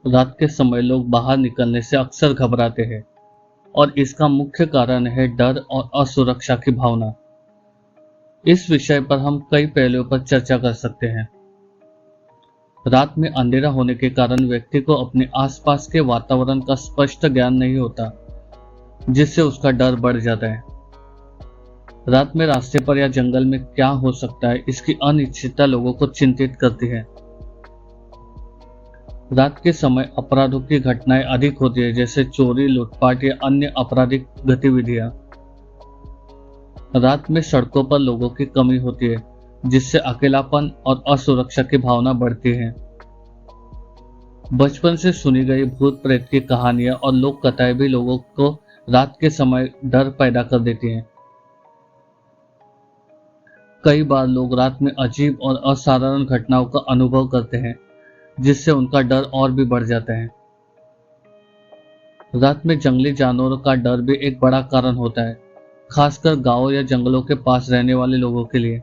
रात के समय लोग बाहर निकलने से अक्सर घबराते हैं और इसका मुख्य कारण है डर और असुरक्षा की भावना। इस विषय पर हम कई पहलुओं पर चर्चा कर सकते हैं। रात में अंधेरा होने के कारण व्यक्ति को अपने आसपास के वातावरण का स्पष्ट ज्ञान नहीं होता, जिससे उसका डर बढ़ जाता है। रात में रास्ते पर या जंगल में क्या हो सकता है, इसकी अनिश्चितता लोगों को चिंतित करती है। रात के समय अपराधों की घटनाएं अधिक होती है, जैसे चोरी, लूटपाट या अन्य आपराधिक गतिविधियां। रात में सड़कों पर लोगों की कमी होती है, जिससे अकेलापन और असुरक्षा की भावना बढ़ती है। बचपन से सुनी गई भूत प्रेत की कहानियां और लोक कथाएं भी लोगों को रात के समय डर पैदा कर देती हैं। कई बार लोग रात में अजीब और असाधारण घटनाओं का अनुभव करते हैं, जिससे उनका डर और भी बढ़ जाता है। रात में जंगली जानवरों का डर भी एक बड़ा कारण होता है, खासकर गांवों या जंगलों के पास रहने वाले लोगों के लिए।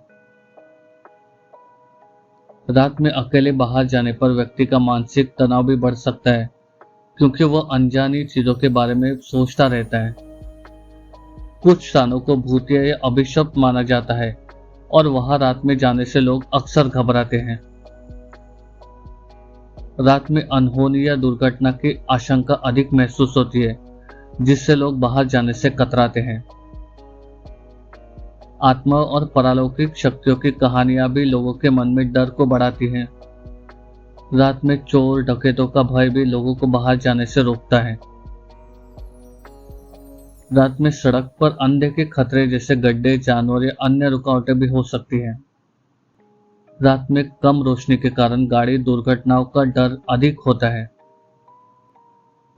रात में अकेले बाहर जाने पर व्यक्ति का मानसिक तनाव भी बढ़ सकता है, क्योंकि वह अनजानी चीजों के बारे में सोचता रहता है। कुछ स्थानों को भूतिया या अभिशप्त माना जाता है और वहां रात में जाने से लोग अक्सर घबराते हैं। रात में अनहोनी या दुर्घटना की आशंका अधिक महसूस होती है, जिससे लोग बाहर जाने से कतराते हैं। आत्मा और परलौकिक शक्तियों की कहानियां भी लोगों के मन में डर को बढ़ाती हैं। रात में चोर डकैतों का भय भी लोगों को बाहर जाने से रोकता है। रात में सड़क पर अनदेखे खतरे जैसे गड्ढे, जानवर या अन्य रुकावटें भी हो सकती हैं। रात में कम रोशनी के कारण गाड़ी दुर्घटनाओं का डर अधिक होता है।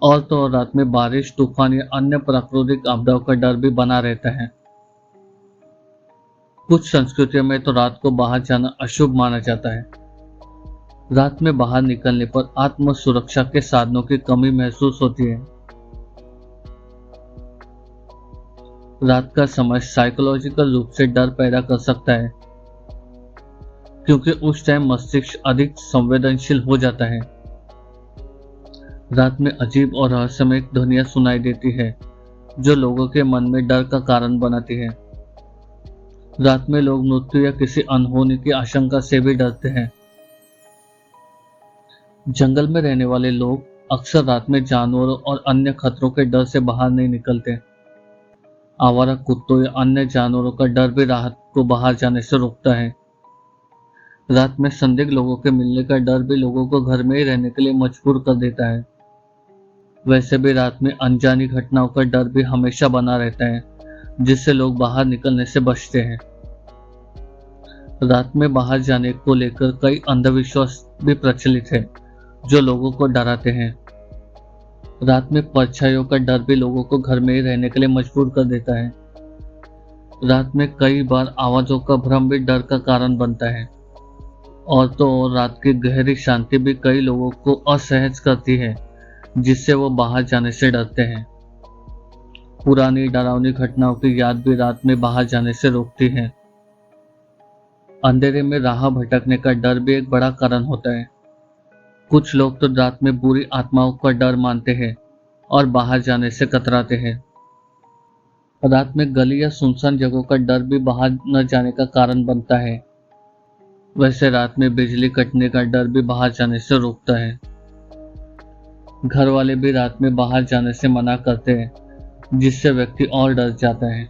और तो और रात में बारिश, तूफान या अन्य प्राकृतिक आपदाओं का डर भी बना रहता है। कुछ संस्कृतियों में तो रात को बाहर जाना अशुभ माना जाता है। रात में बाहर निकलने पर आत्म सुरक्षा के साधनों की कमी महसूस होती है। रात का समय साइकोलॉजिकल रूप से डर पैदा कर सकता है, क्योंकि उस टाइम मस्तिष्क अधिक संवेदनशील हो जाता है। रात में अजीब और रहस्यमय ध्वनियां सुनाई देती है, जो लोगों के मन में डर का कारण बनाती है। रात में लोग मृत्यु या किसी अनहोनी की आशंका से भी डरते हैं। जंगल में रहने वाले लोग अक्सर रात में जानवरों और अन्य खतरों के डर से बाहर नहीं निकलते। आवारा कुत्तों या अन्य जानवरों का डर भी रात को बाहर जाने से रोकता है। रात में संदिग्ध लोगों के मिलने का डर भी लोगों को घर में ही रहने के लिए मजबूर कर देता है। वैसे भी रात में अनजानी घटनाओं का डर भी हमेशा बना रहता है, जिससे लोग बाहर निकलने से बचते हैं। रात में बाहर जाने को लेकर कई अंधविश्वास भी प्रचलित है, जो लोगों को डराते हैं। रात में परछाइयों का डर भी लोगों को घर में ही रहने के लिए मजबूर कर देता है। रात में कई बार आवाजों का भ्रम भी डर का कारण बनता है। और तो और रात की गहरी शांति भी कई लोगों को असहज करती है, जिससे वो बाहर जाने से डरते हैं। पुरानी डरावनी घटनाओं की याद भी रात में बाहर जाने से रोकती है। अंधेरे में राह भटकने का डर भी एक बड़ा कारण होता है। कुछ लोग तो रात में बुरी आत्माओं का डर मानते हैं और बाहर जाने से कतराते हैं। रात में गली या सुनसान जगहों का डर भी बाहर न जाने का कारण बनता है। वैसे रात में बिजली कटने का डर भी बाहर जाने से रोकता है। घर वाले भी रात में बाहर जाने से मना करते हैं, जिससे व्यक्ति और डर जाता है।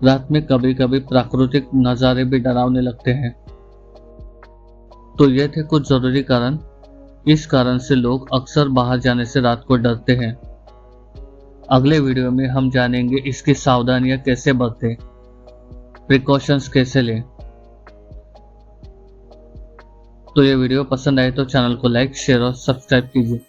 रात में कभी कभी प्राकृतिक नज़ारे भी डरावने लगते हैं। तो ये थे कुछ जरूरी कारण। इस कारण से लोग अक्सर बाहर जाने से रात को डरते हैं। अगले वीडियो में हम जानेंगे इसकी सावधानियां कैसे बरतें, प्रिकॉशंस कैसे लें। तो ये वीडियो पसंद आए तो चैनल को लाइक, शेयर और सब्सक्राइब कीजिए।